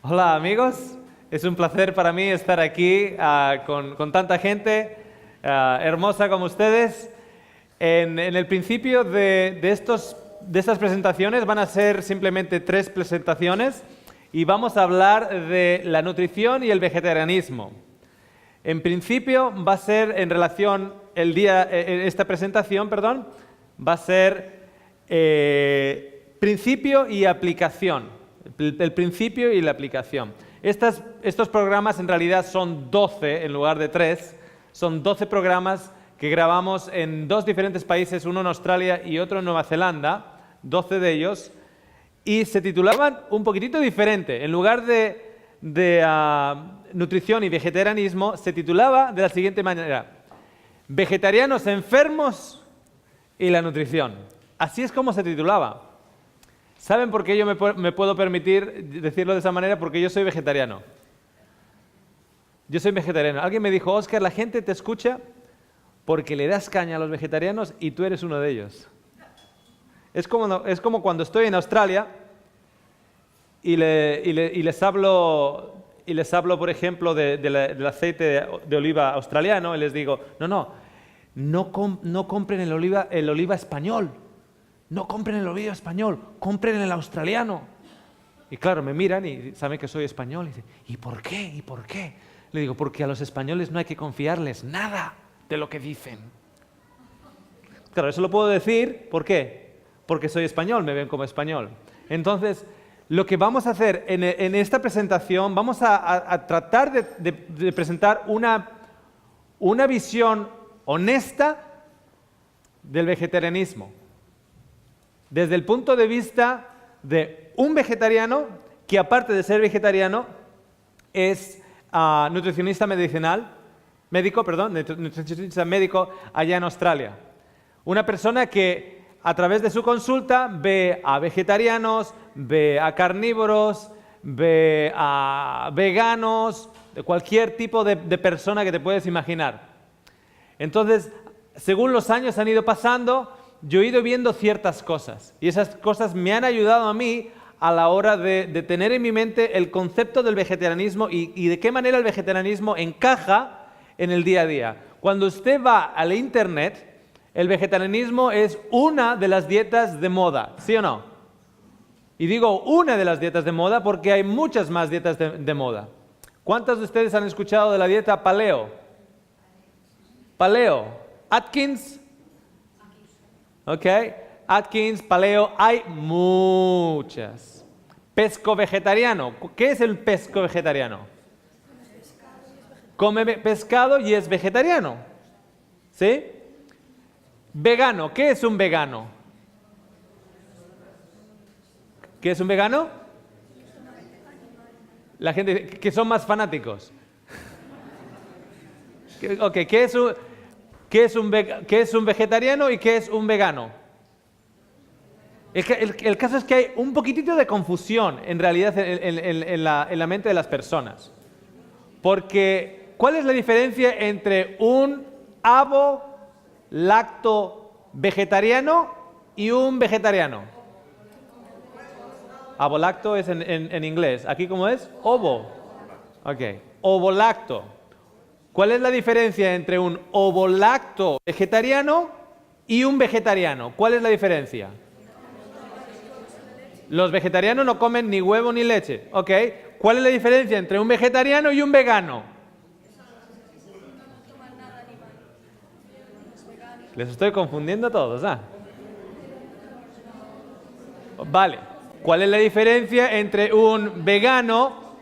Hola amigos, es un placer para mí estar aquí con tanta gente hermosa como ustedes. En el principio de estas presentaciones van a ser simplemente 3 presentaciones y vamos a hablar de la nutrición y el vegetarianismo. En principio va a ser en relación, esta presentación, va a ser principio y aplicación. El principio y la aplicación. Estos programas en realidad son 12 en lugar de 3. Son 12 programas que grabamos en 2 diferentes países, uno en Australia y otro en Nueva Zelanda, 12 de ellos, y se titulaban un poquitito diferente. En lugar de nutrición y vegetarianismo, se titulaba de la siguiente manera: Vegetarianos enfermos y la nutrición. Así es como se titulaba. ¿Saben por qué yo me puedo permitir decirlo de esa manera? Porque yo soy vegetariano. Yo soy vegetariano. Alguien me dijo: Óscar, la gente te escucha porque le das caña a los vegetarianos y tú eres uno de ellos. Es como cuando estoy en Australia y les hablo, por ejemplo, del aceite de oliva australiano, y les digo: no compren el oliva español. No compren el oliva español, compren el australiano. Y claro, me miran y saben que soy español. Y dicen: ¿y por qué? ¿Y por qué? Le digo: porque a los españoles no hay que confiarles nada de lo que dicen. Claro, eso lo puedo decir, ¿por qué? Porque soy español, me ven como español. Entonces, lo que vamos a hacer en esta presentación, vamos a tratar de presentar una visión honesta del vegetarianismo. Desde el punto de vista de un vegetariano que, aparte de ser vegetariano, es nutricionista nutricionista médico allá en Australia. Una persona que a través de su consulta ve a vegetarianos, ve a carnívoros, ve a veganos, de cualquier tipo de persona que te puedes imaginar. Entonces, según los años han ido pasando, yo he ido viendo ciertas cosas y esas cosas me han ayudado a mí a la hora de tener en mi mente el concepto del vegetarianismo y de qué manera el vegetarianismo encaja en el día a día. Cuando usted va al internet, el vegetarianismo es una de las dietas de moda, ¿sí o no? Y digo una de las dietas de moda porque hay muchas más dietas de moda. ¿Cuántos de ustedes han escuchado de la dieta paleo? Paleo. Atkins. ¿Ok? Atkins, paleo, hay muchas. Pesco vegetariano. ¿Qué es el pesco vegetariano? Come pescado y es vegetariano. ¿Sí? Vegano. ¿Qué es un vegano? ¿Qué es un vegano? La gente que son más fanáticos. Ok, ¿qué es un vegetariano y qué es un vegano? El caso es que hay un poquitito de confusión en realidad en la mente de las personas. Porque, ¿cuál es la diferencia entre un avo-lacto vegetariano y un vegetariano? Avo-lacto es en inglés. ¿Aquí cómo es? Ovo. Ok. Ovo-lacto. ¿Cuál es la diferencia entre un ovo-lacto vegetariano y un vegetariano? ¿Cuál es la diferencia? Los vegetarianos no comen ni huevo ni leche. ¿Ok? ¿Cuál es la diferencia entre un vegetariano y un vegano? Les estoy confundiendo a todos, ¿ah? Vale. ¿Cuál es la diferencia entre un vegano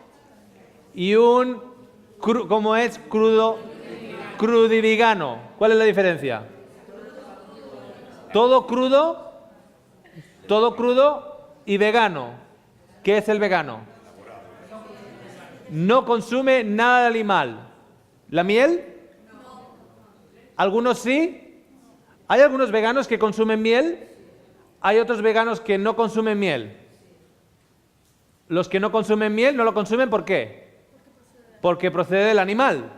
y un ¿cómo es? Crudivegano. ¿Cuál es la diferencia? Todo crudo y vegano. ¿Qué es el vegano? No consume nada de animal. ¿La miel? ¿Algunos sí? ¿Hay algunos veganos que consumen miel? ¿Hay otros veganos que no consumen miel? Los que no consumen miel no lo consumen, ¿por qué? Porque procede del animal.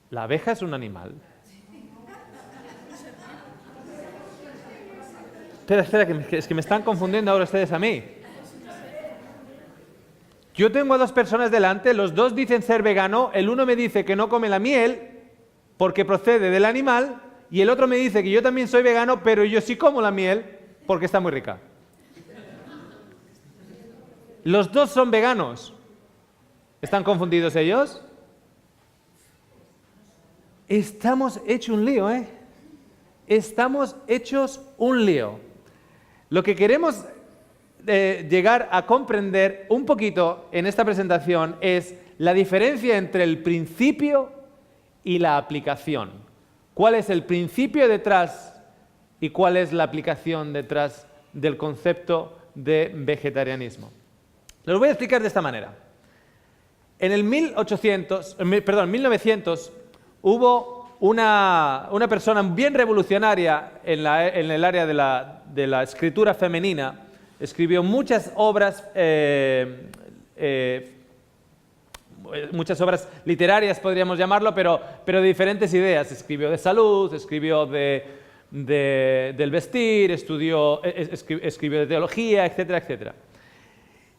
¿La abeja es un animal? Espera, es que me están confundiendo ahora ustedes a mí. Yo tengo a dos personas delante, los dos dicen ser vegano, el uno me dice que no come la miel porque procede del animal y el otro me dice que yo también soy vegano, pero yo sí como la miel porque está muy rica. Los dos son veganos. ¿Están confundidos ellos? Estamos hechos un lío, ¿eh? Estamos hechos un lío. Lo que queremos llegar a comprender un poquito en esta presentación es la diferencia entre el principio y la aplicación. ¿Cuál es el principio detrás y cuál es la aplicación detrás del concepto de vegetarianismo? Lo voy a explicar de esta manera. En el 1900 hubo una persona bien revolucionaria en el área de la escritura femenina. Escribió muchas obras literarias, podríamos llamarlo, pero de diferentes ideas. Escribió de salud, escribió del vestir, escribió de teología, etcétera, etcétera.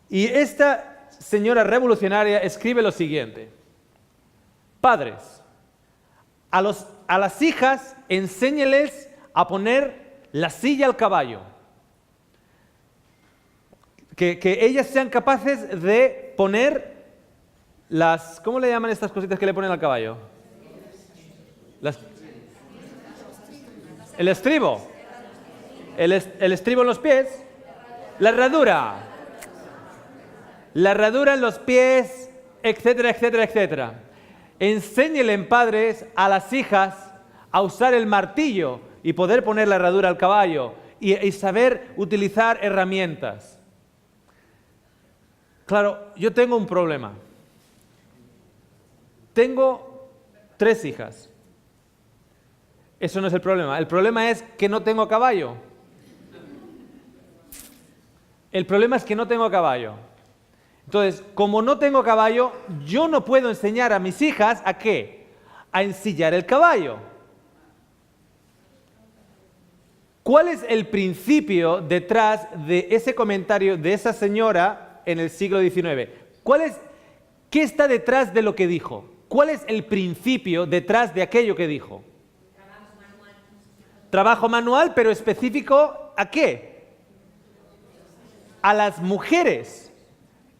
Y esta señora revolucionaria escribe lo siguiente: padres, a las hijas enséñeles a poner la silla al caballo. Que ellas sean capaces de poner ¿cómo le llaman estas cositas que le ponen al caballo? El estribo. El estribo en los pies. La herradura. La herradura en los pies, etcétera, etcétera, etcétera. Enséñenle, padres, a las hijas a usar el martillo y poder poner la herradura al caballo y saber utilizar herramientas. Claro, yo tengo un problema. Tengo 3 hijas. Eso no es el problema. El problema es que no tengo caballo. El problema es que no tengo caballo. Entonces, como no tengo caballo, yo no puedo enseñar a mis hijas ¿a qué? A ensillar el caballo. ¿Cuál es el principio detrás de ese comentario de esa señora en el siglo XIX? ¿Qué está detrás de lo que dijo? ¿Cuál es el principio detrás de aquello que dijo? Trabajo manual, pero específico ¿a qué? A las mujeres.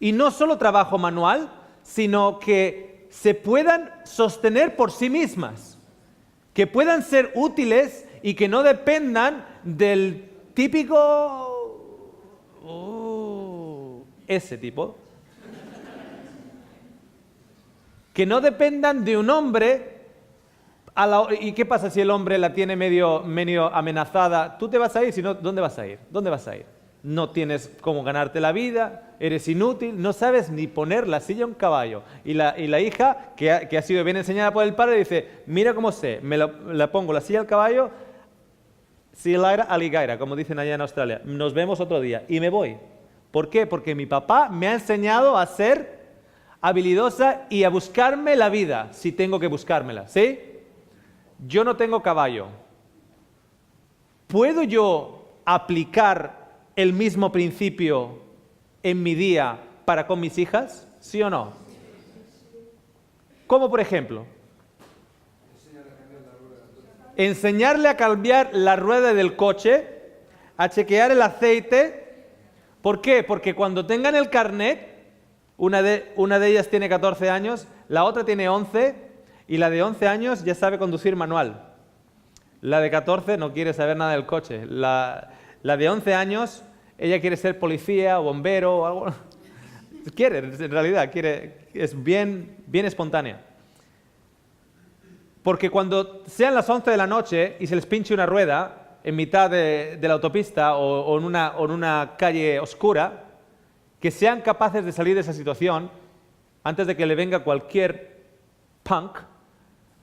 Y no solo trabajo manual, sino que se puedan sostener por sí mismas, que puedan ser útiles y que no dependan del típico... ese tipo. Que no dependan de un hombre. ¿Y qué pasa si el hombre la tiene medio amenazada? Tú te vas a ir, si no, ¿dónde vas a ir? ¿Dónde vas a ir? No tienes cómo ganarte la vida, eres inútil, no sabes ni poner la silla a un caballo. Y la hija, que ha sido bien enseñada por el padre, dice, mira cómo sé, le pongo la silla al caballo, si la aligaira, como dicen allá en Australia, nos vemos otro día, y me voy. ¿Por qué? Porque mi papá me ha enseñado a ser habilidosa y a buscarme la vida, si tengo que buscármela, ¿sí? Yo no tengo caballo. ¿Puedo yo aplicar el mismo principio en mi día para con mis hijas? ¿Sí o no? ¿Cómo, por ejemplo? Enseñarle a cambiar la rueda del coche, a chequear el aceite. ¿Por qué? Porque cuando tengan el carnet, una de ellas tiene 14 años, la otra tiene 11 y la de 11 años ya sabe conducir manual. La de 14 no quiere saber nada del coche. La de 11 años, ella quiere ser policía o bombero o algo. En realidad, es bien espontánea. Porque cuando sean las 11 de la noche y se les pinche una rueda en mitad de la autopista o en una calle oscura, que sean capaces de salir de esa situación antes de que le venga cualquier punk,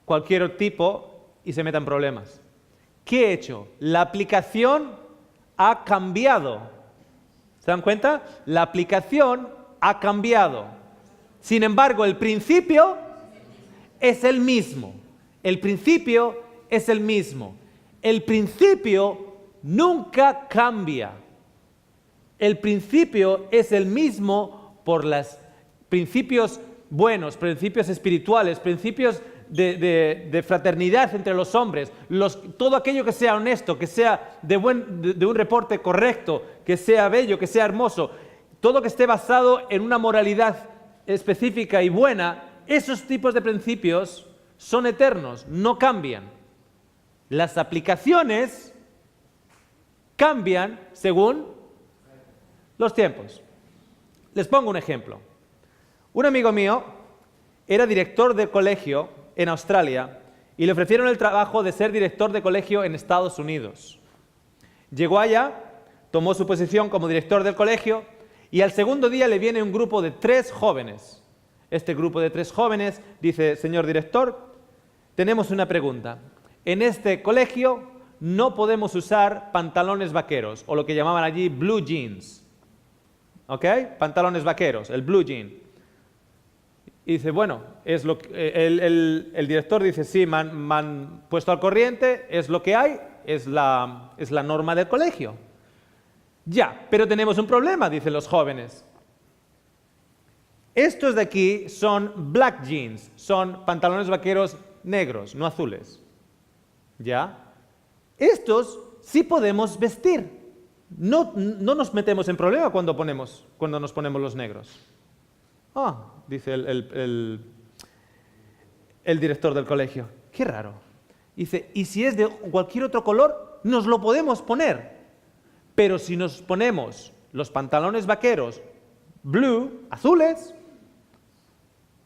cualquier tipo y se meta en problemas. ¿Qué he hecho? La aplicación ha cambiado. ¿Se dan cuenta? La aplicación ha cambiado. Sin embargo, el principio es el mismo. El principio es el mismo. El principio nunca cambia. El principio es el mismo por las principios buenos, principios espirituales, principios de fraternidad entre los hombres, todo aquello que sea honesto, que sea de un reporte correcto, que sea bello, que sea hermoso, todo que esté basado en una moralidad específica y buena, esos tipos de principios son eternos, no cambian. Las aplicaciones cambian según los tiempos. Les pongo un ejemplo. Un amigo mío era director de colegio en Australia y le ofrecieron el trabajo de ser director de colegio en Estados Unidos. Llegó allá, tomó su posición como director del colegio y al segundo día le viene un grupo de 3 jóvenes. Este grupo de 3 jóvenes dice: señor director, tenemos una pregunta. En este colegio no podemos usar pantalones vaqueros, o lo que llamaban allí blue jeans. ¿Ok? Pantalones vaqueros, el blue jean. Y dice, bueno, es lo que, el director dice, sí, me han puesto al corriente, es lo que hay, es la norma del colegio. Ya, pero tenemos un problema, dicen los jóvenes. Estos de aquí son black jeans, son pantalones vaqueros negros, no azules. ¿Ya? Estos sí podemos vestir. No nos metemos en problema cuando nos ponemos los negros. Ah, dice el director del colegio. Qué raro. Dice, y si es de cualquier otro color, nos lo podemos poner. Pero si nos ponemos los pantalones vaqueros blue, azules,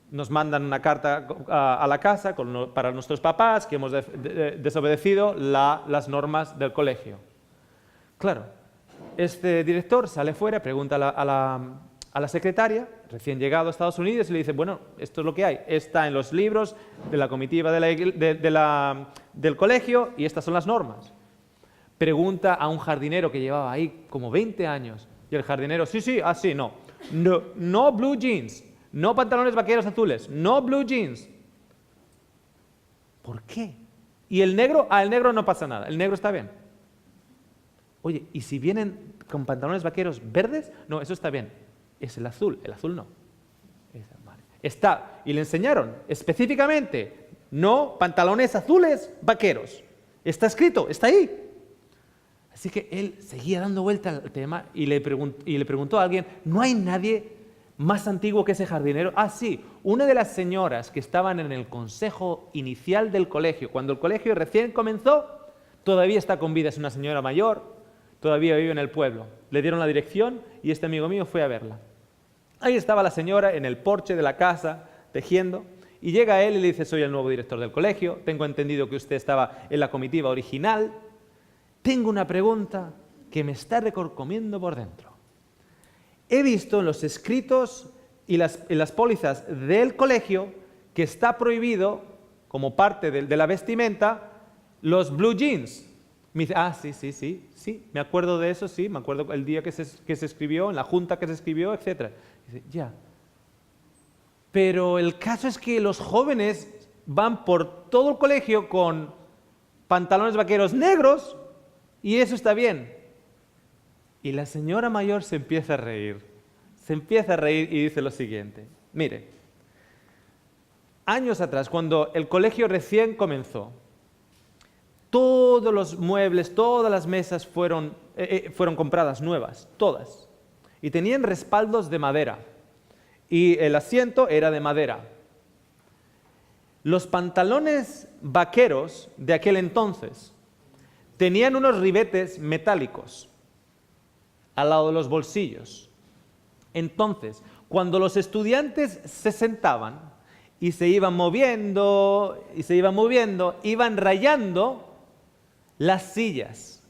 nos mandan una carta a la casa para nuestros papás que hemos desobedecido las normas del colegio. Claro, este director sale fuera, pregunta a la secretaria, recién llegado a Estados Unidos, y le dice, bueno, esto es lo que hay, está en los libros de la comitiva del colegio y estas son las normas. Pregunta a un jardinero que llevaba ahí como 20 años, y el jardinero, sí, así, no blue jeans. No pantalones vaqueros azules, no blue jeans. ¿Por qué? ¿Y el negro? El negro no pasa nada, el negro está bien. Oye, ¿y si vienen con pantalones vaqueros verdes? No, eso está bien. Es el azul no. Vale. Está, y le enseñaron específicamente, no pantalones azules vaqueros. Está escrito, está ahí. Así que él seguía dando vuelta al tema y le preguntó a alguien, ¿no hay nadie más antiguo que ese jardinero? Ah, sí, una de las señoras que estaban en el consejo inicial del colegio, cuando el colegio recién comenzó, todavía está con vida, es una señora mayor, todavía vive en el pueblo. Le dieron la dirección y este amigo mío fue a verla. Ahí estaba la señora en el porche de la casa, tejiendo, y llega él y le dice, soy el nuevo director del colegio, tengo entendido que usted estaba en la comitiva original, tengo una pregunta que me está recorcomiendo por dentro. He visto en los escritos y en las pólizas del colegio que está prohibido, como parte de la vestimenta, los blue jeans. Me dice, sí, me acuerdo de eso, sí, me acuerdo el día que se escribió, en la junta que se escribió, etc. Dice, ya. Pero el caso es que los jóvenes van por todo el colegio con pantalones vaqueros negros y eso está bien. Y la señora mayor se empieza a reír y dice lo siguiente, mire, años atrás, cuando el colegio recién comenzó, todos los muebles, todas las mesas fueron compradas nuevas, todas, y tenían respaldos de madera, y el asiento era de madera. Los pantalones vaqueros de aquel entonces tenían unos ribetes metálicos al lado de los bolsillos. Entonces, cuando los estudiantes se sentaban y se iban moviendo, iban rayando las sillas.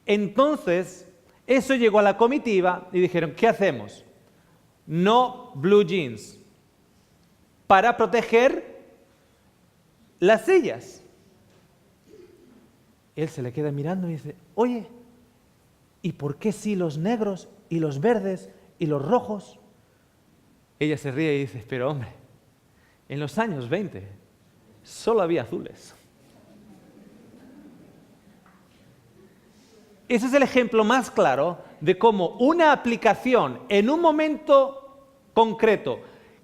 Entonces, eso llegó a la comitiva y dijeron, ¿qué hacemos? No blue jeans, para proteger las sillas. Él se le queda mirando y dice, oye, ¿y por qué sí los negros y los verdes y los rojos? Ella se ríe y dice, pero hombre, en los años 20 solo había azules. Ese es el ejemplo más claro de cómo una aplicación en un momento concreto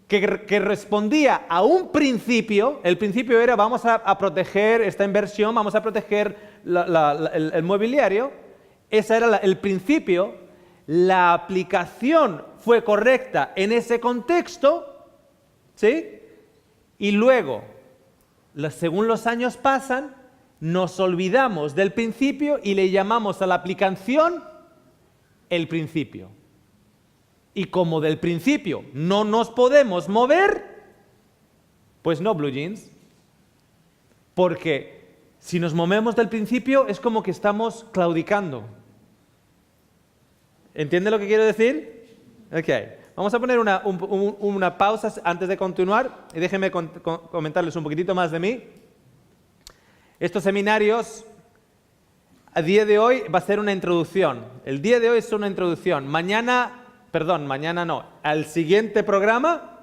que respondía a un principio. El principio era: vamos a proteger esta inversión, vamos a proteger el mobiliario. Ese era el principio. La aplicación fue correcta en ese contexto, ¿sí? Y luego, según los años pasan, nos olvidamos del principio y le llamamos a la aplicación el principio. Y como del principio no nos podemos mover, pues no blue jeans. Porque si nos movemos del principio es como que estamos claudicando. ¿Entiende lo que quiero decir? Ok. Vamos a poner una pausa antes de continuar y déjenme comentarles un poquitito más de mí. Estos seminarios, a día de hoy, va a ser una introducción. El día de hoy es una introducción. Mañana no. Al siguiente programa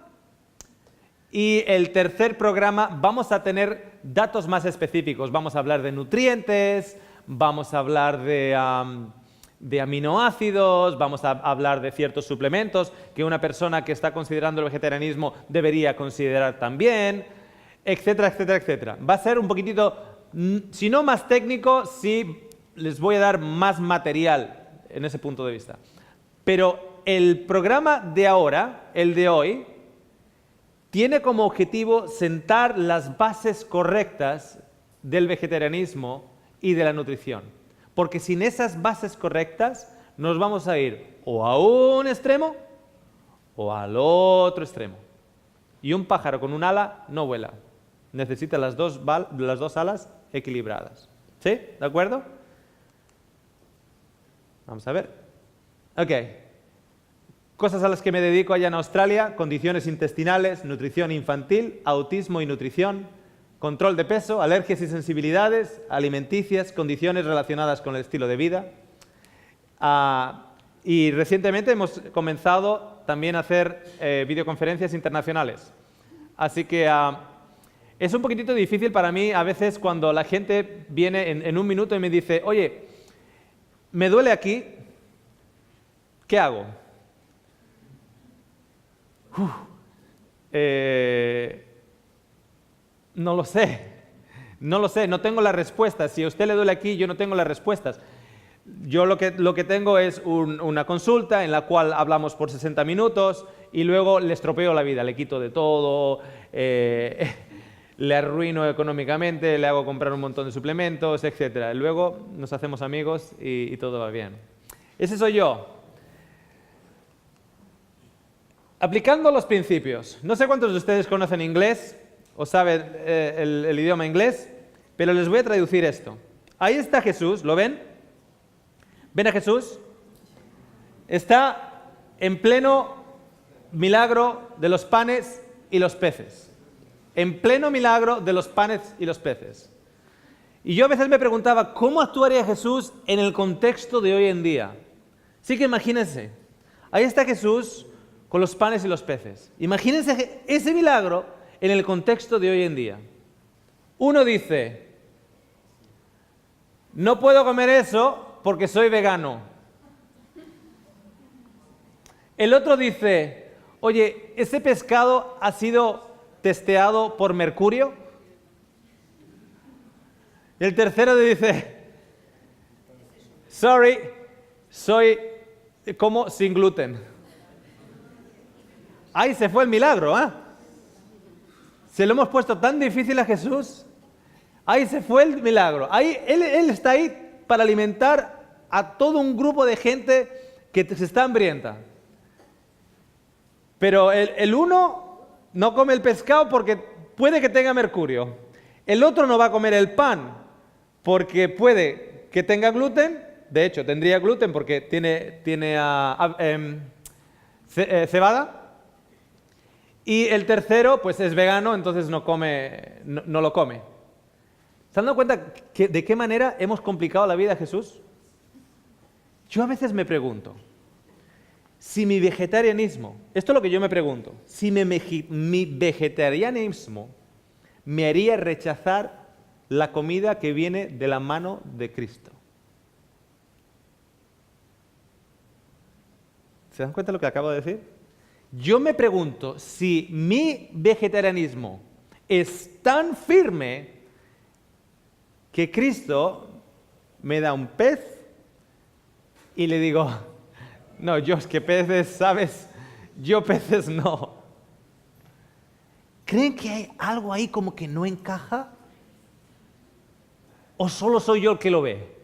y el tercer programa vamos a tener datos más específicos. Vamos a hablar de nutrientes, vamos a hablar de aminoácidos, vamos a hablar de ciertos suplementos que una persona que está considerando el vegetarianismo debería considerar también, etcétera, etcétera, etcétera. Va a ser un poquitito, si no más técnico, sí les voy a dar más material en ese punto de vista. Pero el programa de ahora, el de hoy, tiene como objetivo sentar las bases correctas del vegetarianismo y de la nutrición. Porque sin esas bases correctas nos vamos a ir o a un extremo o al otro extremo. Y un pájaro con un ala no vuela. Necesita las dos alas equilibradas. ¿Sí? ¿De acuerdo? Vamos a ver. Ok. Cosas a las que me dedico allá en Australia: condiciones intestinales, nutrición infantil, autismo y nutrición, control de peso, alergias y sensibilidades, alimenticias, condiciones relacionadas con el estilo de vida. Y recientemente hemos comenzado también a hacer videoconferencias internacionales. Así que es un poquitito difícil para mí a veces cuando la gente viene en un minuto y me dice: oye, me duele aquí, ¿qué hago? No lo sé, no tengo las respuestas. Si a usted le duele aquí, yo no tengo las respuestas. Yo lo que tengo es una consulta en la cual hablamos por 60 minutos y luego le estropeo la vida, le quito de todo, le arruino económicamente, le hago comprar un montón de suplementos, etc. Luego nos hacemos amigos y todo va bien. Ese soy yo. Aplicando los principios. No sé cuántos de ustedes conocen inglés o saben el idioma inglés, pero les voy a traducir esto. Ahí está Jesús, ¿lo ven? ¿Ven a Jesús? Está en pleno milagro de los panes y los peces. En pleno milagro de los panes y los peces. Y yo a veces me preguntaba, ¿cómo actuaría Jesús en el contexto de hoy en día? Sí que imagínense, ahí está Jesús con los panes y los peces. Imagínense ese milagro en el contexto de hoy en día. Uno dice: no puedo comer eso porque soy vegano. El otro dice: oye, ¿ese pescado ha sido testeado por mercurio? Y el tercero dice: sorry, como sin gluten. Ahí se fue el milagro, ¿eh? Se lo hemos puesto tan difícil a Jesús. Ahí se fue el milagro. Ahí, él está ahí para alimentar a todo un grupo de gente que se está hambrienta. Pero el uno no come el pescado porque puede que tenga mercurio. El otro no va a comer el pan porque puede que tenga gluten. De hecho, tendría gluten porque tiene cebada. Y el tercero, pues es vegano, entonces no lo come. ¿Se han dado cuenta de qué manera hemos complicado la vida a Jesús? Yo a veces me pregunto, si mi vegetarianismo, esto es lo que yo me pregunto, si mi vegetarianismo me haría rechazar la comida que viene de la mano de Cristo. ¿Se dan cuenta de lo que acabo de decir? Yo me pregunto si mi vegetarianismo es tan firme que Cristo me da un pez y le digo, no, yo es que peces, ¿sabes? Yo peces no. ¿Creen que hay algo ahí como que no encaja? ¿O solo soy yo el que lo ve?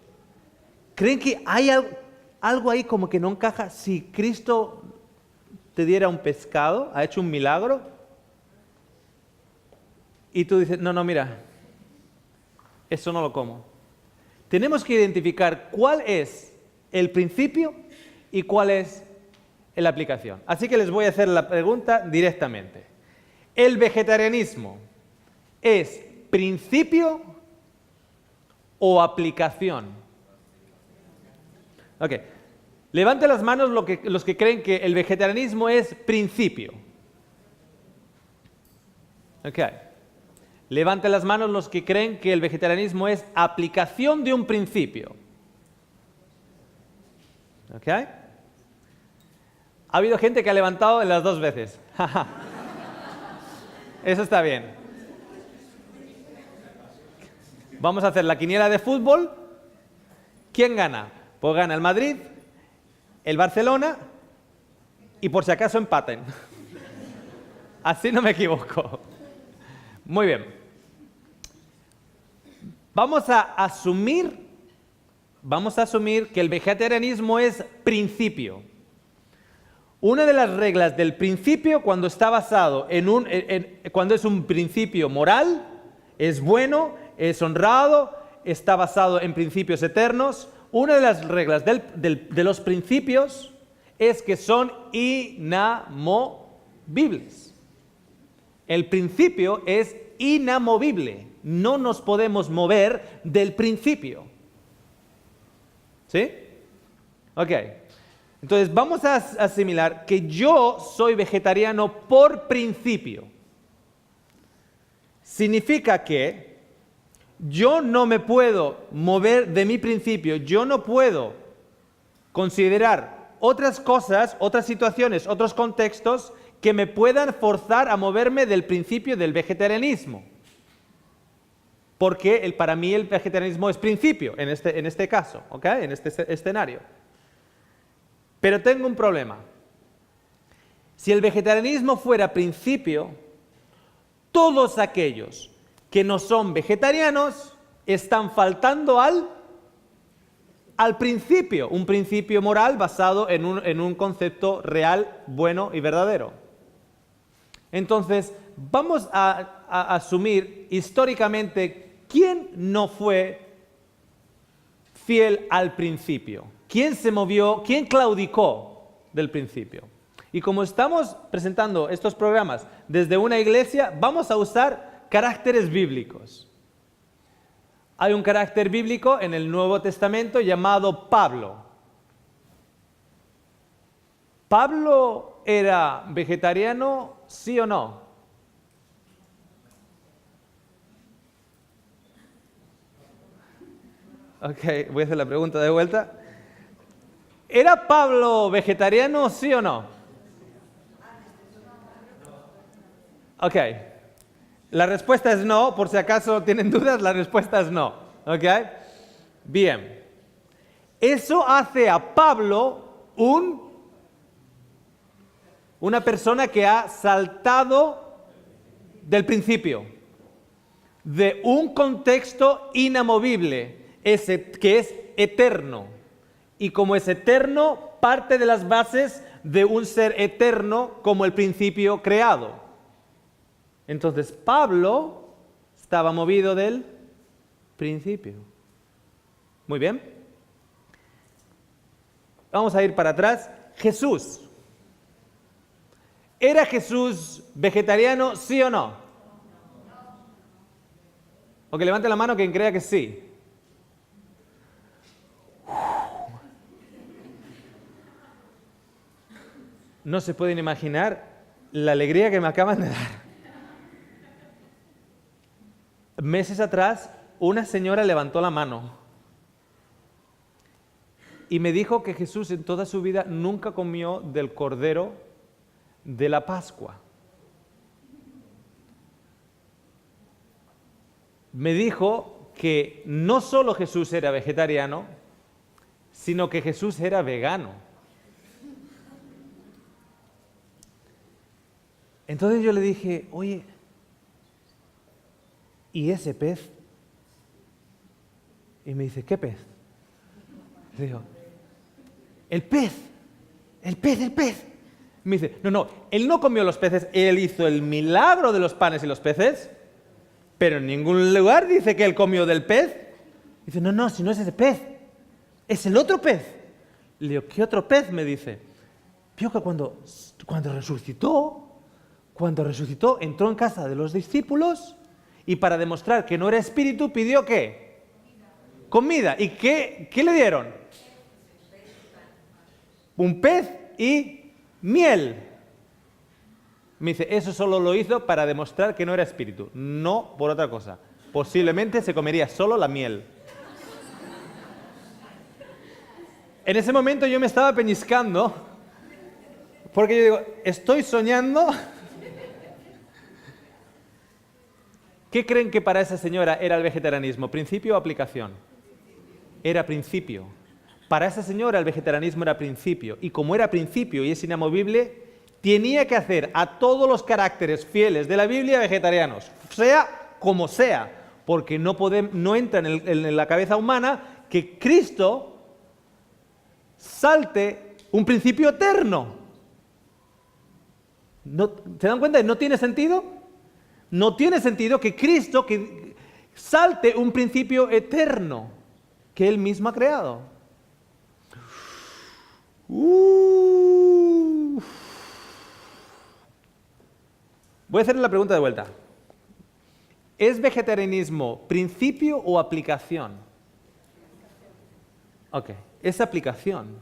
¿Creen que hay algo ahí como que no encaja si Cristo te diera un pescado, ha hecho un milagro? Y tú dices, no, mira, eso no lo como. Tenemos que identificar cuál es el principio y cuál es la aplicación. Así que les voy a hacer la pregunta directamente. ¿El vegetarianismo es principio o aplicación? Ok. Levanten las manos los que creen que el vegetarianismo es principio. Ok. Levanten las manos los que creen que el vegetarianismo es aplicación de un principio. ¿Ok? Ha habido gente que ha levantado en las dos veces. Eso está bien. Vamos a hacer la quiniela de fútbol. ¿Quién gana? Pues gana el Madrid, el Barcelona y por si acaso empaten. Así no me equivoco. Muy bien. Vamos a asumir que el vegetarianismo es principio. Una de las reglas del principio, cuando está basado cuando es un principio moral, es bueno, es honrado, está basado en principios eternos. Una de las reglas de los principios es que son inamovibles. El principio es inamovible. No nos podemos mover del principio. ¿Sí? Ok. Entonces vamos a asimilar que yo soy vegetariano por principio. Significa que yo no me puedo mover de mi principio, yo no puedo considerar otras cosas, otras situaciones, otros contextos que me puedan forzar a moverme del principio del vegetarianismo. Porque para mí el vegetarianismo es principio, en este caso, ¿ok? En este escenario. Pero tengo un problema. Si el vegetarianismo fuera principio, todos aquellos que no son vegetarianos están faltando al principio, un principio moral basado en un concepto real, bueno y verdadero. Entonces, vamos a asumir históricamente quién no fue fiel al principio, quién se movió, quién claudicó del principio. Y como estamos presentando estos programas desde una iglesia, vamos a usar caracteres bíblicos. Hay un carácter bíblico en el Nuevo Testamento llamado Pablo. ¿Pablo era vegetariano, sí o no? Ok, voy a hacer la pregunta de vuelta. ¿Era Pablo vegetariano, sí o no? Ok. La respuesta es no, por si acaso tienen dudas, la respuesta es no. ¿Ok? Bien. Eso hace a Pablo una persona que ha saltado del principio, de un contexto inamovible, que es eterno. Y como es eterno, parte de las bases de un ser eterno como el principio creado. Entonces, Pablo estaba movido del principio. Muy bien. Vamos a ir para atrás. Jesús. ¿Era Jesús vegetariano, sí o no? O que levante la mano quien crea que sí. No se pueden imaginar la alegría que me acaban de dar. Meses atrás, una señora levantó la mano y me dijo que Jesús en toda su vida nunca comió del cordero de la Pascua. Me dijo que no solo Jesús era vegetariano, sino que Jesús era vegano. Entonces yo le dije, oye, ¿y ese pez? Y me dice, ¿qué pez? Le digo, el pez. Me dice, no, él no comió los peces, él hizo el milagro de los panes y los peces, pero en ningún lugar dice que él comió del pez. Dice, no, si no es ese pez, es el otro pez. Le digo, ¿qué otro pez? Me dice, vio que cuando resucitó, entró en casa de los discípulos y para demostrar que no era espíritu pidió ¿qué? Comida. ¿Y qué le dieron? Un pez y miel. Me dice, eso solo lo hizo para demostrar que no era espíritu, no por otra cosa. Posiblemente se comería solo la miel. En ese momento yo me estaba peñiscando, porque yo digo, ¿estoy soñando? ¿Qué creen que para esa señora era el vegetarianismo? ¿Principio o aplicación? Era principio. Para esa señora el vegetarianismo era principio. Y como era principio y es inamovible, tenía que hacer a todos los caracteres fieles de la Biblia vegetarianos, sea como sea, porque no entra en la cabeza humana que Cristo salte un principio eterno. ¿Se dan cuenta? ¿No tiene sentido? No tiene sentido que Cristo que salte un principio eterno que Él mismo ha creado. Voy a hacerle la pregunta de vuelta. ¿Es vegetarianismo principio o aplicación? Ok, es aplicación.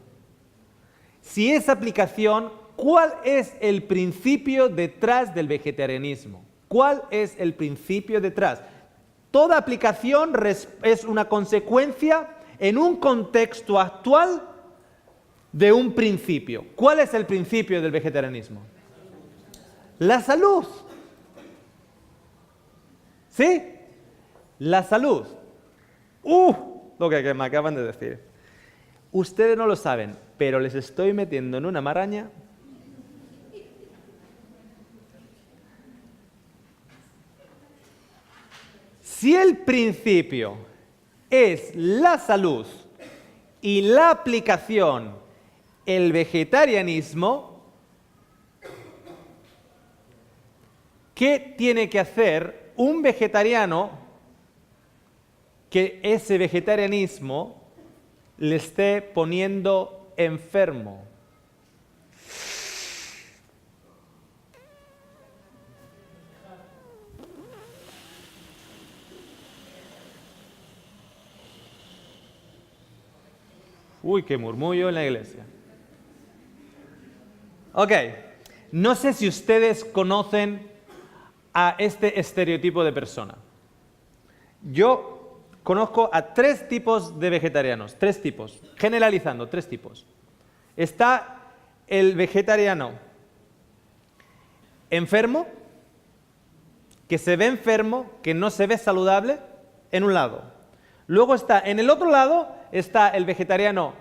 Si es aplicación, ¿cuál es el principio detrás del vegetarianismo? ¿Cuál es el principio detrás? Toda aplicación es una consecuencia en un contexto actual de un principio. ¿Cuál es el principio del vegetarianismo? La salud. ¿Sí? La salud. Lo que me acaban de decir. Ustedes no lo saben, pero les estoy metiendo en una maraña. Si el principio es la salud y la aplicación el vegetarianismo, ¿qué tiene que hacer un vegetariano que ese vegetarianismo le esté poniendo enfermo? Uy, qué murmullo en la iglesia. Ok, no sé si ustedes conocen a este estereotipo de persona. Yo conozco a 3 tipos de vegetarianos, 3 tipos, generalizando, 3 tipos. Está el vegetariano enfermo, que se ve enfermo, que no se ve saludable, en un lado. Luego está, en el otro lado, está el vegetariano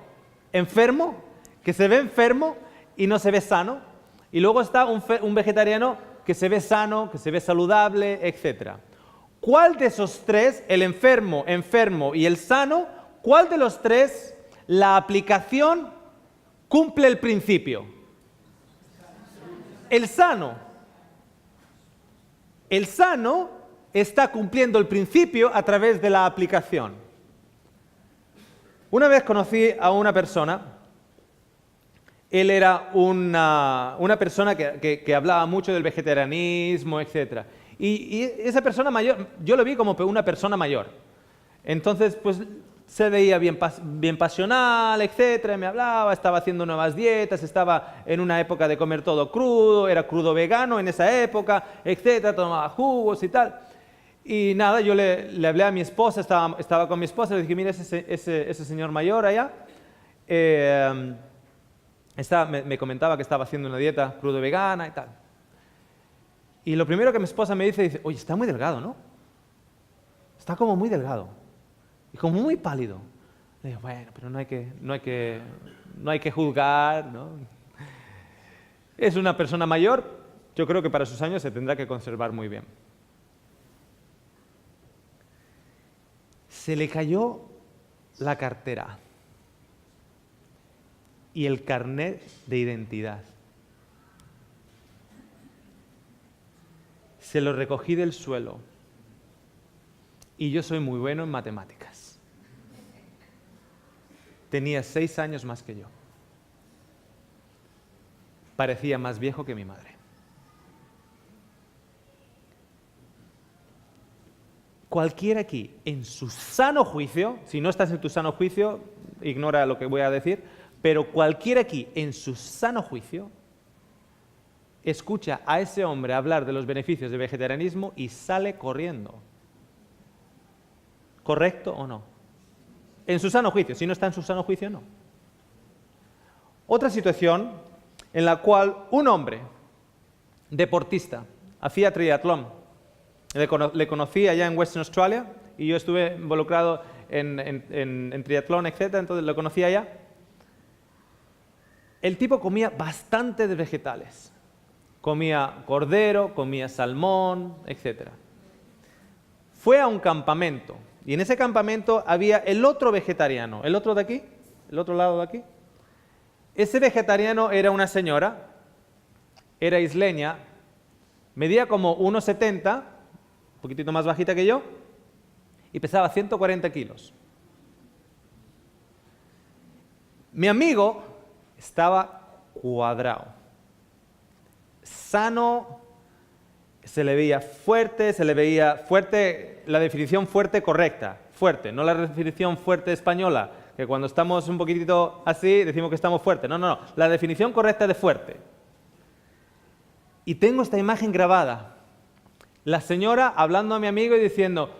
enfermo, que se ve enfermo y no se ve sano. Y luego está un vegetariano que se ve sano, que se ve saludable, etc. ¿Cuál de esos 3, el enfermo y el sano, cuál de los 3 la aplicación cumple el principio? El sano. El sano está cumpliendo el principio a través de la aplicación. Una vez conocí a una persona, él era una persona que hablaba mucho del vegetarianismo, etc. Y esa persona mayor, yo lo vi como una persona mayor. Entonces, pues se veía bien pasional, etc. Me hablaba, estaba haciendo nuevas dietas, estaba en una época de comer todo crudo, era crudo vegano en esa época, etc. Tomaba jugos y tal. Y nada, yo le hablé a mi esposa, estaba con mi esposa, le dije, mira ese señor mayor allá, me comentaba que estaba haciendo una dieta crudo vegana y tal. Y lo primero que mi esposa me dice, oye, está muy delgado, ¿no? Está como muy delgado y como muy pálido. Le digo, bueno, pero no hay que juzgar, ¿no? Es una persona mayor, yo creo que para sus años se tendrá que conservar muy bien. Se le cayó la cartera y el carnet de identidad. Se lo recogí del suelo y yo soy muy bueno en matemáticas. Tenía 6 años más que yo. Parecía más viejo que mi madre. Cualquiera aquí, en su sano juicio, si no estás en tu sano juicio, ignora lo que voy a decir, pero cualquiera aquí, en su sano juicio, escucha a ese hombre hablar de los beneficios del vegetarianismo y sale corriendo. ¿Correcto o no? En su sano juicio. Si no está en su sano juicio, no. Otra situación en la cual un hombre deportista hacía triatlón. Le conocí allá en Western Australia y yo estuve involucrado en triatlón, etc. Entonces lo conocí allá. El tipo comía bastante de vegetales. Comía cordero, comía salmón, etc. Fue a un campamento y en ese campamento había el otro vegetariano, el otro de aquí, el otro lado de aquí. Ese vegetariano era una señora, era isleña, medía como 1,70, un poquitito más bajita que yo, y pesaba 140 kilos. Mi amigo estaba cuadrado, sano, se le veía fuerte, la definición fuerte correcta, fuerte, no la definición fuerte española, que cuando estamos un poquitito así decimos que estamos fuertes. No, la definición correcta de fuerte. Y tengo esta imagen grabada. La señora hablando a mi amigo y diciendo,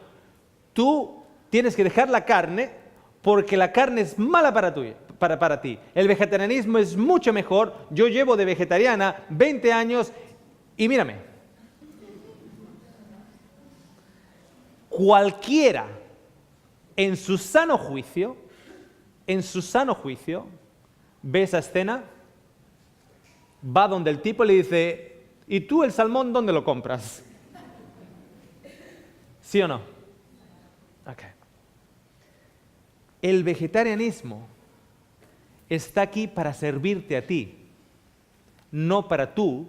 tú tienes que dejar la carne porque la carne es mala para ti. El vegetarianismo es mucho mejor. Yo llevo de vegetariana 20 años y mírame. Cualquiera en su sano juicio, ve esa escena, va donde el tipo le dice, ¿y tú el salmón dónde lo compras? ¿Sí o no? Ok. El vegetarianismo está aquí para servirte a ti, no para tú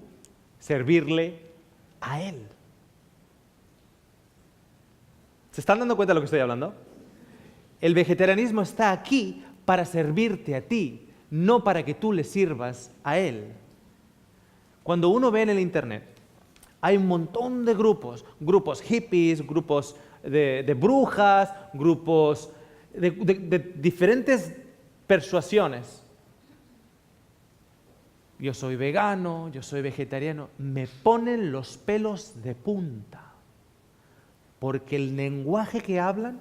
servirle a él. ¿Se están dando cuenta de lo que estoy hablando? El vegetarianismo está aquí para servirte a ti, no para que tú le sirvas a él. Cuando uno ve en el internet, hay un montón de grupos hippies, grupos de brujas, grupos de diferentes persuasiones. Yo soy vegano, yo soy vegetariano. Me ponen los pelos de punta, porque el lenguaje que hablan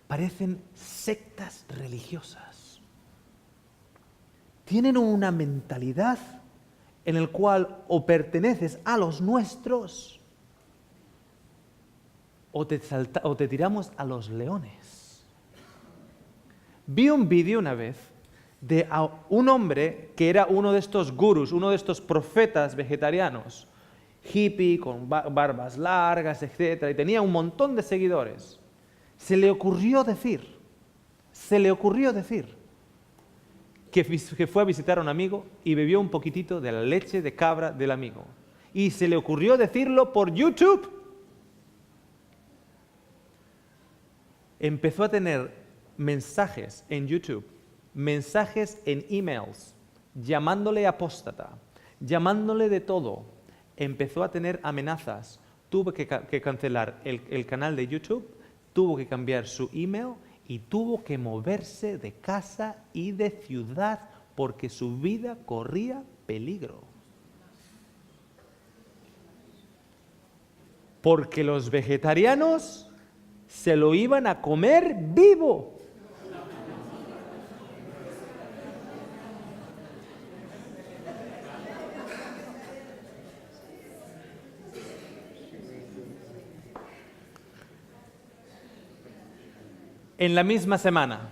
parecen sectas religiosas. Tienen una mentalidad en la cual o perteneces a los nuestros o te tiramos a los leones. Vi un vídeo una vez de un hombre que era uno de estos gurús, uno de estos profetas vegetarianos, hippie, con barbas largas, etc. Y tenía un montón de seguidores. Se le ocurrió decir que fue a visitar a un amigo y bebió un poquitito de la leche de cabra del amigo. Y se le ocurrió decirlo por YouTube. Empezó a tener mensajes en YouTube, mensajes en emails, llamándole apóstata, llamándole de todo. Empezó a tener amenazas. Tuvo que cancelar el canal de YouTube, tuvo que cambiar su email y tuvo que moverse de casa y de ciudad porque su vida corría peligro. Porque los vegetarianos se lo iban a comer vivo. en la misma semana.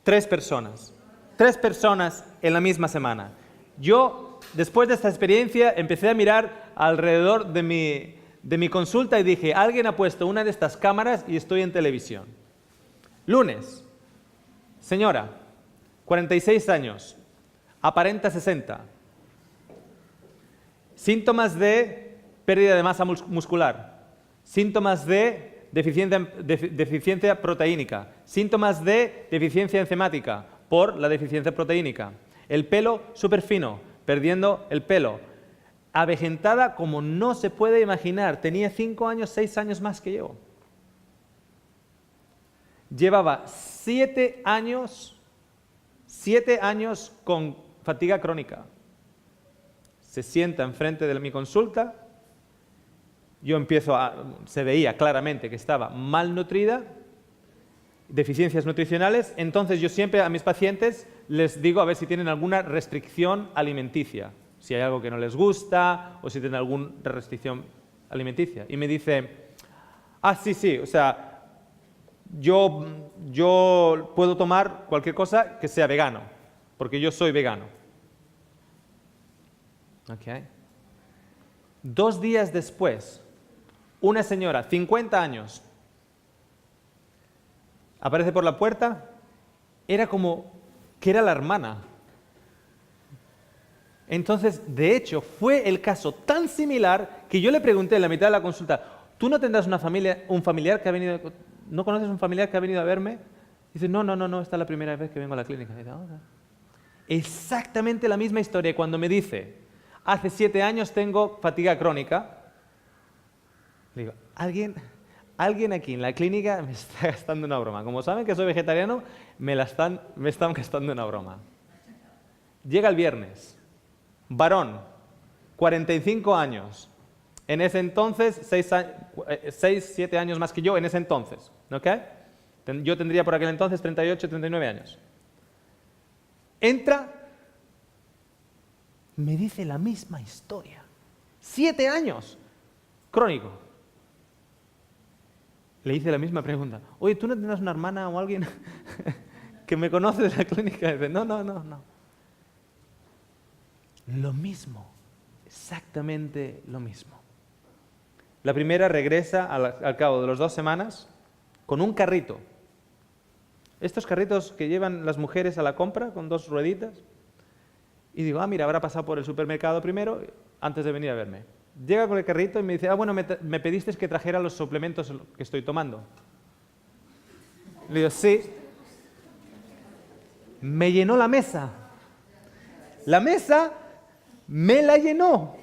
3 personas. 3 personas en la misma semana. Yo, después de esta experiencia, empecé a mirar alrededor de mi consulta y dije, alguien ha puesto una de estas cámaras y estoy en televisión. Lunes, señora, 46 años, aparenta 60. Síntomas de pérdida de masa muscular, síntomas de deficiencia proteínica, síntomas de deficiencia enzimática por la deficiencia proteínica. El pelo súper fino, perdiendo el pelo. Avejentada como no se puede imaginar. Tenía 5 años, 6 años más que yo. Llevaba 7 años con fatiga crónica. Se sienta enfrente de mi consulta. Yo se veía claramente que estaba malnutrida, deficiencias nutricionales. Entonces yo siempre a mis pacientes les digo a ver si tienen alguna restricción alimenticia, si hay algo que no les gusta o si tienen alguna restricción alimenticia. Y me dice, sí, o sea, yo puedo tomar cualquier cosa que sea vegano, porque yo soy vegano. Okay. 2 días después, una señora, 50 años, aparece por la puerta, era como que era la hermana. Entonces, de hecho, fue el caso tan similar que yo le pregunté en la mitad de la consulta, ¿tú no tendrás un familiar que ha venido, no conoces un familiar que ha venido a verme? Dice, no, esta es la primera vez que vengo a la clínica. Dice, exactamente la misma historia. Y cuando me dice, hace 7 años tengo fatiga crónica, le digo, alguien aquí en la clínica me está gastando una broma. Como saben que soy vegetariano, me están gastando una broma. Llega el viernes. Varón, 45 años. En ese entonces, 7 años más que yo en ese entonces. ¿Okay? Yo tendría por aquel entonces 38, 39 años. Entra, me dice la misma historia. 7 años. Crónico. Le hice la misma pregunta. Oye, ¿tú no tendrás una hermana o alguien que me conoce de la clínica? Y dice, no. Lo mismo, exactamente lo mismo. La primera regresa al cabo de las 2 semanas con un carrito. Estos carritos que llevan las mujeres a la compra con 2 rueditas. Y digo, mira, habrá pasado por el supermercado primero antes de venir a verme. Llega con el carrito y me dice, bueno, me pediste que trajera los suplementos que estoy tomando. Le digo, sí. Me llenó la mesa. La mesa me la llenó.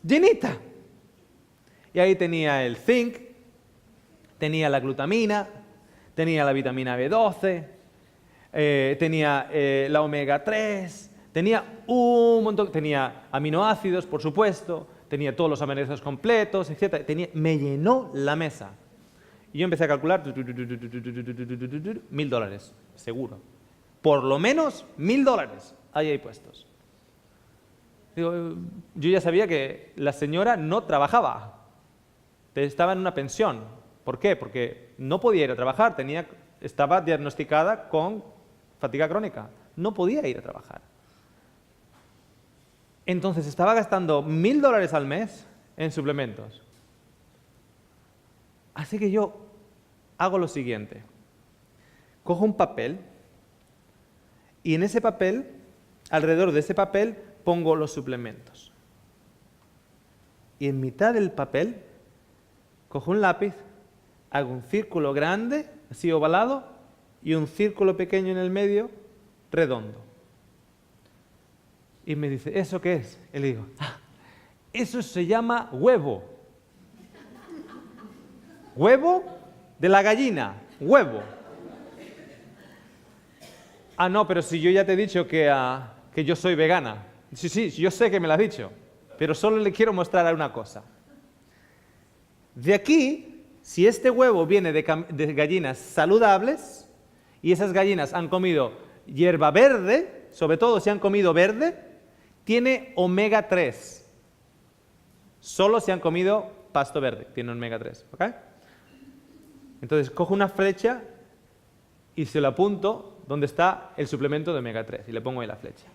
Llenita. Y ahí tenía el zinc, tenía la glutamina, tenía la vitamina B12, tenía la omega 3, tenía un montón, tenía aminoácidos, por supuesto, tenía todos los aminoácidos completos, etc. Me llenó la mesa. Y yo empecé a calcular, $1.000, seguro. Por lo menos $1.000 hay ahí puestos. Digo, yo ya sabía que la señora no trabajaba, estaba en una pensión. ¿Por qué? Porque no podía ir a trabajar, estaba diagnosticada con fatiga crónica, no podía ir a trabajar. Entonces estaba gastando $1.000 al mes en suplementos. Así que yo hago lo siguiente. Cojo un papel y en ese papel, alrededor de ese papel, pongo los suplementos. Y en mitad del papel, cojo un lápiz, hago un círculo grande, así ovalado, y un círculo pequeño en el medio, redondo. Y me dice, ¿eso qué es? Y le digo, eso se llama huevo. Huevo de la gallina, huevo. No, pero si yo ya te he dicho que yo soy vegana. Sí, yo sé que me lo has dicho, pero solo le quiero mostrar una cosa. De aquí, si este huevo viene de gallinas saludables, y esas gallinas han comido hierba verde, sobre todo si han comido verde, tiene omega 3. Solo si han comido pasto verde, tiene omega 3. ¿Ok? Entonces cojo una flecha y se lo apunto donde está el suplemento de omega 3 y le pongo ahí la flecha.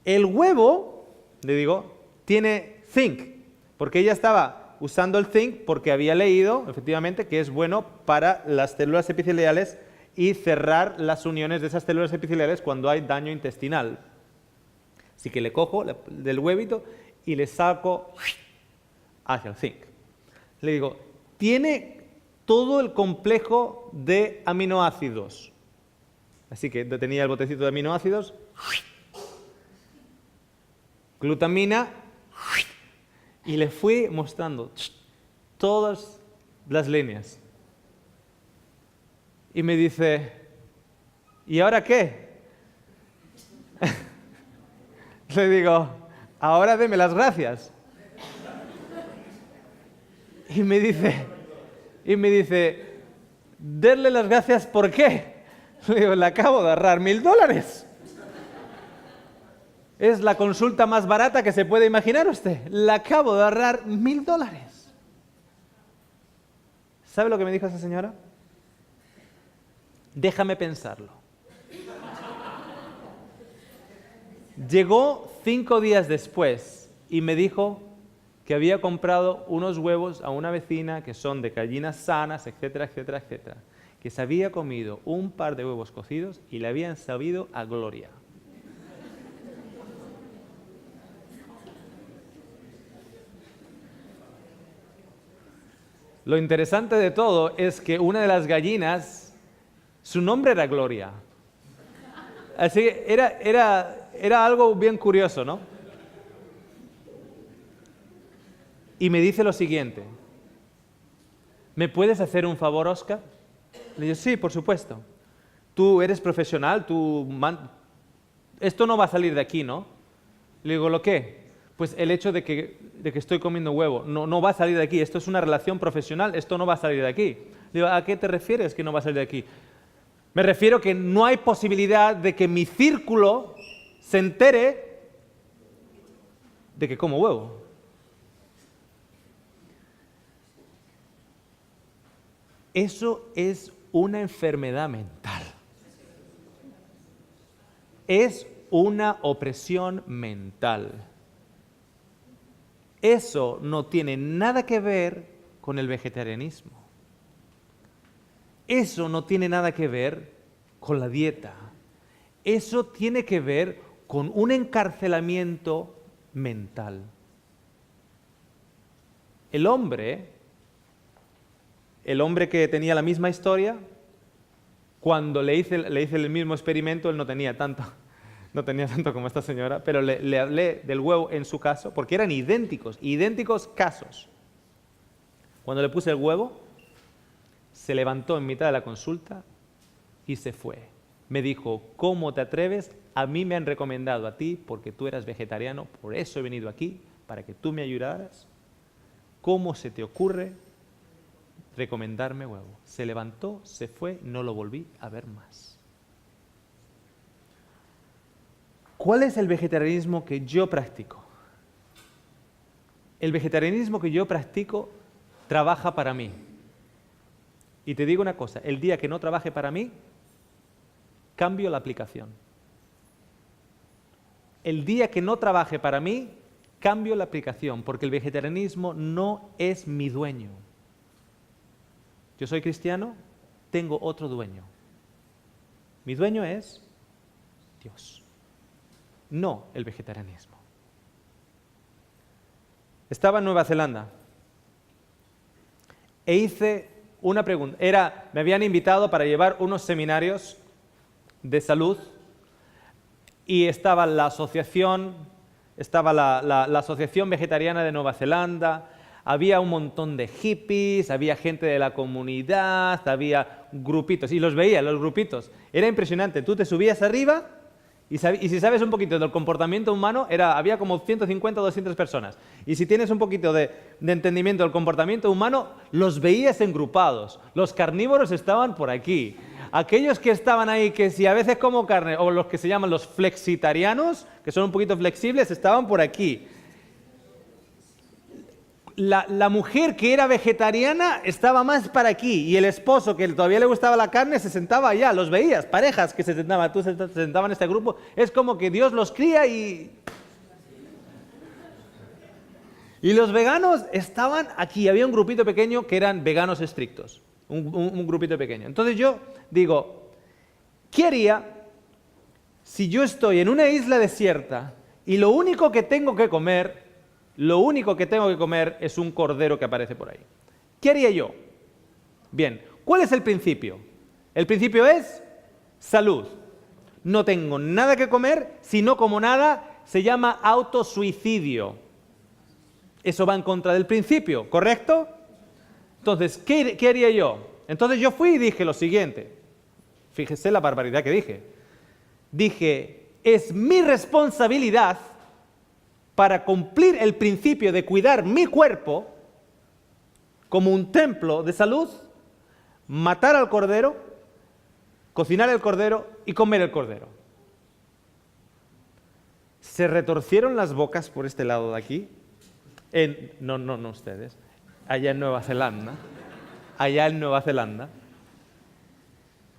El huevo, le digo, tiene zinc, porque ella estaba usando el zinc porque había leído, efectivamente, que es bueno para las células epiteliales y cerrar las uniones de esas células epiteliales cuando hay daño intestinal. Así que le cojo del huevito y le saco hacia el zinc. Le digo, tiene todo el complejo de aminoácidos. Así que tenía el botecito de aminoácidos, glutamina, y le fui mostrando todas las líneas. Y me dice, ¿y ahora qué? Le digo, ahora deme las gracias. Y me dice, ¿darle las gracias por qué? Le digo, le acabo de ahorrar $1000. Es la consulta más barata que se puede imaginar usted. Le acabo de ahorrar $1000. ¿Sabe lo que me dijo esa señora? Déjame pensarlo. Llegó 5 días después y me dijo que había comprado unos huevos a una vecina que son de gallinas sanas, etcétera, etcétera, etcétera. Que se había comido un par de huevos cocidos y le habían sabido a gloria. Lo interesante de todo es que una de las gallinas, su nombre era Gloria. Así que era algo bien curioso, ¿no? Y me dice lo siguiente, ¿me puedes hacer un favor, Oscar? Le digo, sí, por supuesto. Tú eres profesional, esto no va a salir de aquí, ¿no? Le digo, ¿lo qué? Pues el hecho de que estoy comiendo huevo, no va a salir de aquí. Esto es una relación profesional, esto no va a salir de aquí. Le digo, ¿a qué te refieres que no va a salir de aquí? Me refiero que no hay posibilidad de que mi círculo se entere de que como huevo. Eso es una enfermedad mental. Es una opresión mental. Eso no tiene nada que ver con el vegetarianismo. Eso no tiene nada que ver con la dieta. Eso tiene que ver con un encarcelamiento mental. El hombre que tenía la misma historia, cuando le hice el mismo experimento, él no tenía tanto como esta señora, pero le hablé del huevo en su caso, porque eran idénticos casos. Cuando le puse el huevo, se levantó en mitad de la consulta y se fue. Me dijo, ¿cómo te atreves? A mí me han recomendado a ti porque tú eras vegetariano, por eso he venido aquí, para que tú me ayudaras. ¿Cómo se te ocurre recomendarme huevo? Se levantó, se fue, no lo volví a ver más. ¿Cuál es el vegetarianismo que yo practico? El vegetarianismo que yo practico trabaja para mí. Y te digo una cosa, el día que no trabaje para mí, cambio la aplicación. El día que no trabaje para mí, cambio la aplicación, porque el vegetarianismo no es mi dueño. Yo soy cristiano, tengo otro dueño. Mi dueño es Dios, no el vegetarianismo. Estaba en Nueva Zelanda e hice una pregunta. Me habían invitado para llevar unos seminarios de salud y estaba la asociación vegetariana de Nueva Zelanda, había un montón de hippies, había gente de la comunidad, había grupitos, y los veía, los grupitos. Era impresionante, tú te subías arriba y si sabes un poquito del comportamiento humano, había como 150 o 200 personas. Y si tienes un poquito de entendimiento del comportamiento humano, los veías engrupados. Los carnívoros estaban por aquí. Aquellos que estaban ahí, que si a veces como carne, o los que se llaman los flexitarianos, que son un poquito flexibles, estaban por aquí. la mujer que era vegetariana estaba más para aquí y el esposo que todavía le gustaba la carne se sentaba allá. Los veías, parejas que se sentaban, se sentaban en este grupo. Es como que Dios los cría y los veganos estaban aquí. Había un grupito pequeño que eran veganos estrictos. Un grupito pequeño. Entonces yo digo, ¿qué haría si yo estoy en una isla desierta y lo único que tengo que comer es un cordero que aparece por ahí? ¿Qué haría yo? Bien, ¿cuál es el principio? El principio es salud. No tengo nada que comer, si no como nada, se llama autosuicidio. Eso va en contra del principio, ¿correcto? Entonces, ¿qué haría yo? Entonces yo fui y dije lo siguiente. Fíjese la barbaridad que dije. Dije, es mi responsabilidad para cumplir el principio de cuidar mi cuerpo como un templo de salud, matar al cordero, cocinar el cordero y comer el cordero. Se retorcieron las bocas por este lado de aquí. No ustedes. Allá en Nueva Zelanda.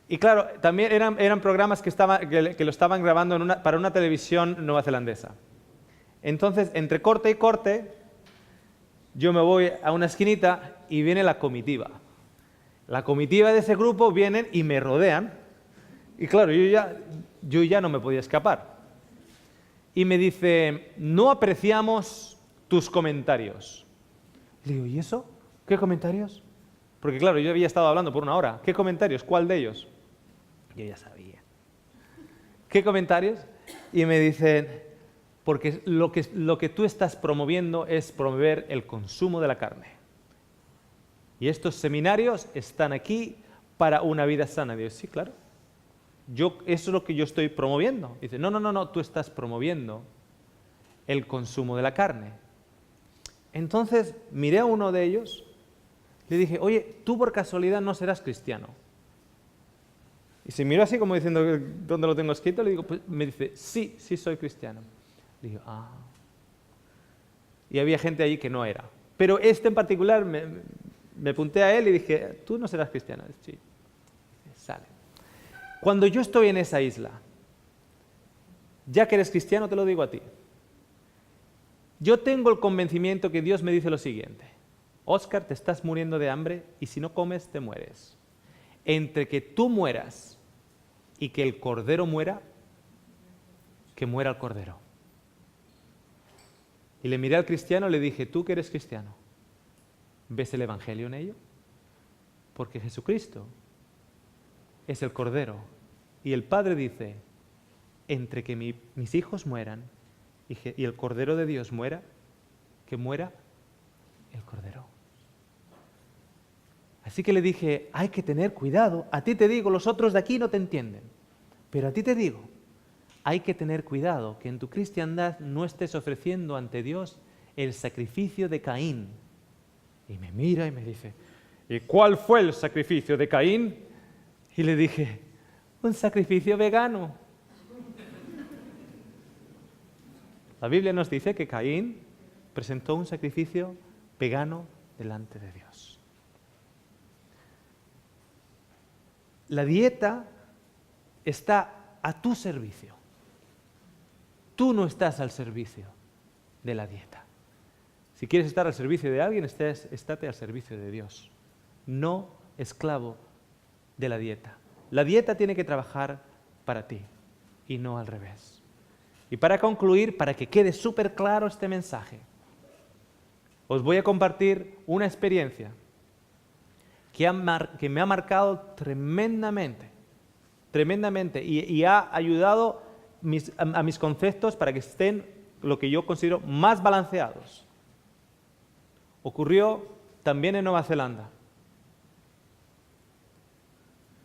Y claro, también eran programas que lo estaban grabando para una televisión neozelandesa. Entonces, entre corte y corte, yo me voy a una esquinita y viene la comitiva. La comitiva de ese grupo vienen y me rodean. Y claro, yo ya no me podía escapar. Y me dice, no apreciamos tus comentarios. Le digo, ¿y eso? ¿Qué comentarios? Porque claro, yo había estado hablando por 1 hora. ¿Qué comentarios? ¿Cuál de ellos? Yo ya sabía. ¿Qué comentarios? Y me dicen, porque lo que tú estás promoviendo es promover el consumo de la carne. Y estos seminarios están aquí para una vida sana. Digo, sí, claro. Eso es lo que yo estoy promoviendo. Dice, no, tú estás promoviendo el consumo de la carne. Entonces miré a uno de ellos, le dije, oye, tú por casualidad no serás cristiano. Y se miró así como diciendo, ¿dónde lo tengo escrito? Le digo, pues, me dice, sí soy cristiano. Le digo, Y había gente allí que no era. Pero este en particular, me apunté a él y dije, tú no serás cristiano. Sí, sale. Cuando yo estoy en esa isla, ya que eres cristiano, te lo digo a ti. Yo tengo el convencimiento que Dios me dice lo siguiente. Óscar, te estás muriendo de hambre y si no comes, te mueres. Entre que tú mueras y que el cordero muera, que muera el cordero. Y le miré al cristiano y le dije, tú que eres cristiano, ¿ves el evangelio en ello? Porque Jesucristo es el cordero. Y el Padre dice, entre que mis hijos mueran y el cordero de Dios muera, que muera el cordero. Así que le dije, hay que tener cuidado. A ti te digo, los otros de aquí no te entienden. Pero a ti te digo, hay que tener cuidado que en tu cristiandad no estés ofreciendo ante Dios el sacrificio de Caín. Y me mira y me dice, ¿y cuál fue el sacrificio de Caín? Y le dije, un sacrificio vegano. La Biblia nos dice que Caín presentó un sacrificio vegano delante de Dios. La dieta está a tu servicio. Tú no estás al servicio de la dieta. Si quieres estar al servicio de alguien, estate al servicio de Dios. No esclavo de la dieta. La dieta tiene que trabajar para ti y no al revés. Y para concluir, para que quede súper claro este mensaje, os voy a compartir una experiencia que me ha marcado tremendamente y ha ayudado a mis conceptos para que estén lo que yo considero más balanceados. Ocurrió también en Nueva Zelanda.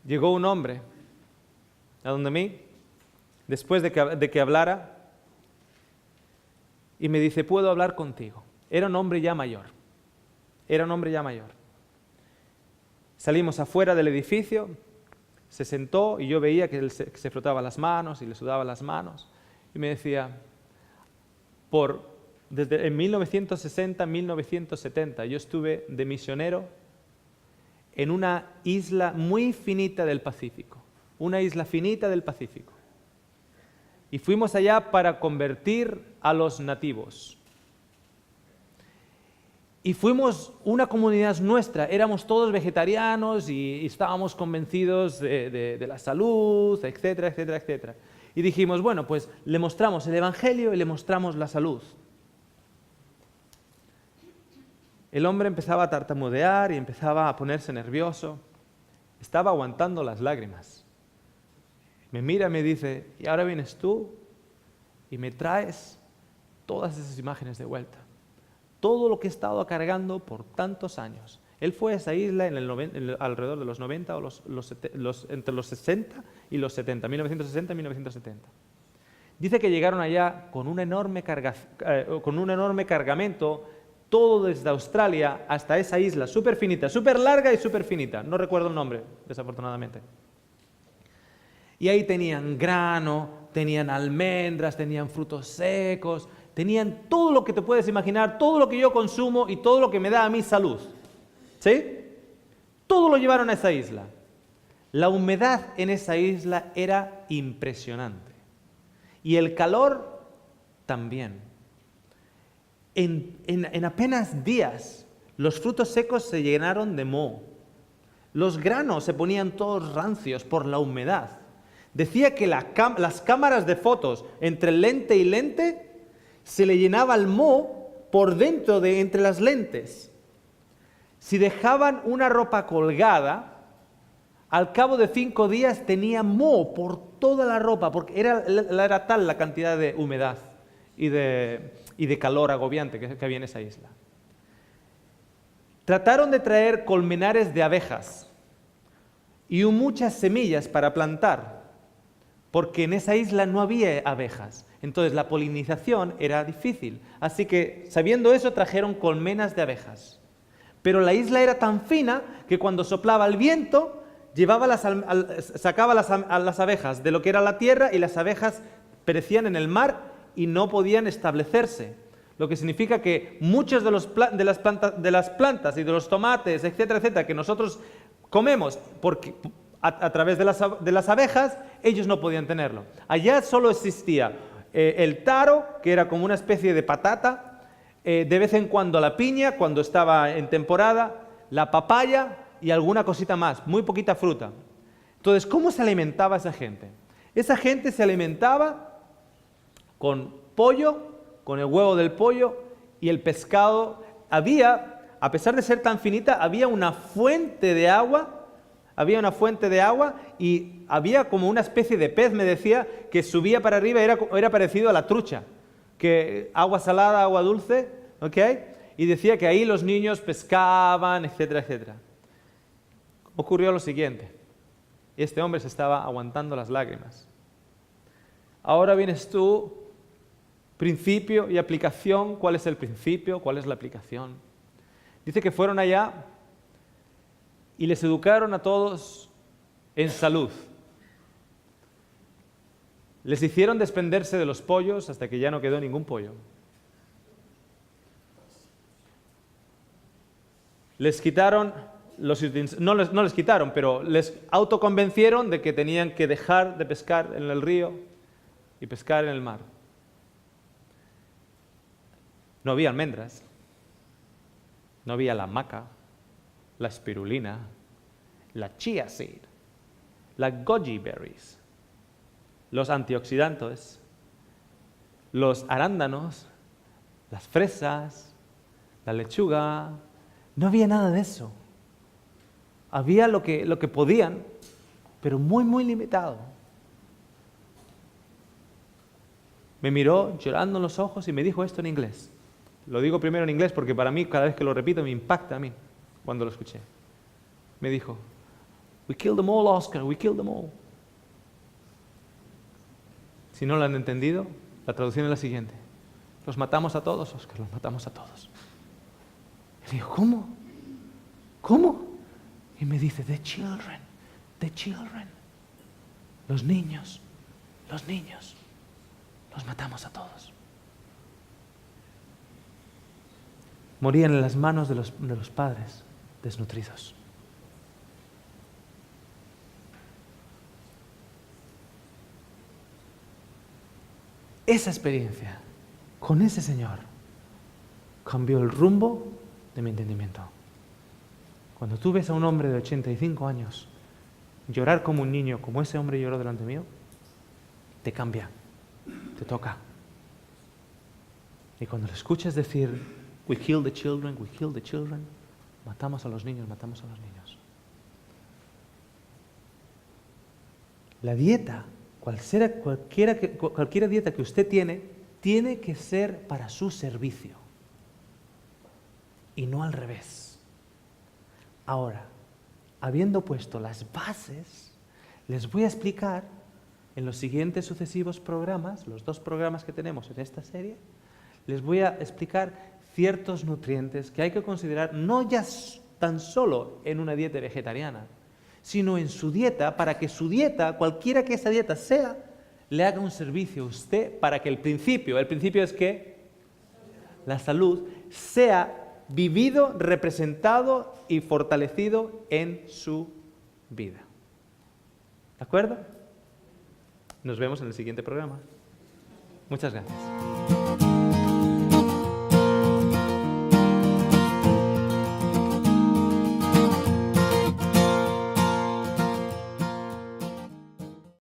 Llegó un hombre a donde mí, después de que hablara, y me dice, ¿puedo hablar contigo? Era un hombre ya mayor. Salimos afuera del edificio, se sentó y yo veía que él se frotaba las manos y le sudaba las manos. Y me decía, por desde en 1960, 1970, yo estuve de misionero en una isla muy finita del Pacífico, una isla finita del Pacífico. Y fuimos allá para convertir a los nativos. Y fuimos una comunidad nuestra, éramos todos vegetarianos y estábamos convencidos de la salud, etcétera, etcétera, etcétera. Y dijimos, bueno, pues le mostramos el Evangelio y le mostramos la salud. El hombre empezaba a tartamudear y empezaba a ponerse nervioso. Estaba aguantando las lágrimas. Me mira y me dice, y ahora vienes tú y me traes todas esas imágenes de vuelta. Todo lo que he estado cargando por tantos años. Él fue a esa isla alrededor de los 90 o entre los 60 y los 70, 1960 y 1970. Dice que llegaron allá con un enorme cargamento, todo desde Australia hasta esa isla, súper finita, súper larga y súper finita. No recuerdo el nombre, desafortunadamente. Y ahí tenían grano, tenían almendras, tenían frutos secos, tenían todo lo que te puedes imaginar, todo lo que yo consumo y todo lo que me da a mí salud. ¿Sí? Todo lo llevaron a esa isla. La humedad en esa isla era impresionante. Y el calor también. En apenas días, los frutos secos se llenaron de moho. Los granos se ponían todos rancios por la humedad. Decía que las cámaras de fotos entre lente y lente se le llenaba el moho por dentro entre las lentes. Si dejaban una ropa colgada, al cabo de 5 días tenía moho por toda la ropa, porque era tal la cantidad de humedad y de calor agobiante que había en esa isla. Trataron de traer colmenares de abejas y muchas semillas para plantar, porque en esa isla no había abejas. Entonces la polinización era difícil. Así que, sabiendo eso, trajeron colmenas de abejas. Pero la isla era tan fina que cuando soplaba el viento, sacaba las abejas de lo que era la tierra y las abejas perecían en el mar y no podían establecerse. Lo que significa que muchas de las plantas y de los tomates, etcétera, etcétera, que nosotros comemos a través de las abejas, ellos no podían tenerlo. Allá solo existía el taro, que era como una especie de patata, de vez en cuando la piña, cuando estaba en temporada, la papaya y alguna cosita más, muy poquita fruta. Entonces, ¿cómo se alimentaba esa gente? Esa gente se alimentaba con pollo, con el huevo del pollo y el pescado. A pesar de ser tan finita, había una fuente de agua. Y había como una especie de pez, me decía, que subía para arriba, era parecido a la trucha, que agua salada, agua dulce, ¿ok? Y decía que ahí los niños pescaban, etcétera, etcétera. Ocurrió lo siguiente, este hombre se estaba aguantando las lágrimas. Ahora vienes tú, principio y aplicación. ¿Cuál es el principio? ¿Cuál es la aplicación? Dice que fueron allá y les educaron a todos en salud. Les hicieron desprenderse de los pollos hasta que ya no quedó ningún pollo. Les quitaron no les quitaron, pero les autoconvencieron de que tenían que dejar de pescar en el río y pescar en el mar. No había almendras, no había la maca, la espirulina, la chia seed, la goji berries, los antioxidantes, los arándanos, las fresas, la lechuga. No había nada de eso. Había lo que podían, pero muy, muy limitado. Me miró llorando en los ojos y me dijo esto en inglés. Lo digo primero en inglés porque para mí, cada vez que lo repito, me impacta a mí cuando lo escuché. Me dijo, "We killed them all, Oscar, we killed them all." Si no lo han entendido, la traducción es la siguiente. Los matamos a todos, Oscar, los matamos a todos. Y digo, ¿cómo? ¿Cómo? Y me dice, the children. Los niños, los matamos a todos. morían en las manos de los padres desnutridos. Esa experiencia con ese Señor cambió el rumbo de mi entendimiento. Cuando tú ves a un hombre de 85 años llorar como un niño, como ese hombre lloró delante mío, te cambia, te toca. Y cuando lo escuchas decir, we kill the children, matamos a los niños, matamos a los niños. La dieta, cualquier dieta que usted tiene que ser para su servicio y no al revés. Ahora, habiendo puesto las bases, les voy a explicar en los siguientes sucesivos programas, los 2 programas que tenemos en esta serie, les voy a explicar ciertos nutrientes que hay que considerar no ya tan solo en una dieta vegetariana, sino en su dieta, para que su dieta, cualquiera que esa dieta sea, le haga un servicio a usted para que el principio es que la salud sea vivido, representado y fortalecido en su vida. ¿De acuerdo? Nos vemos en el siguiente programa. Muchas gracias.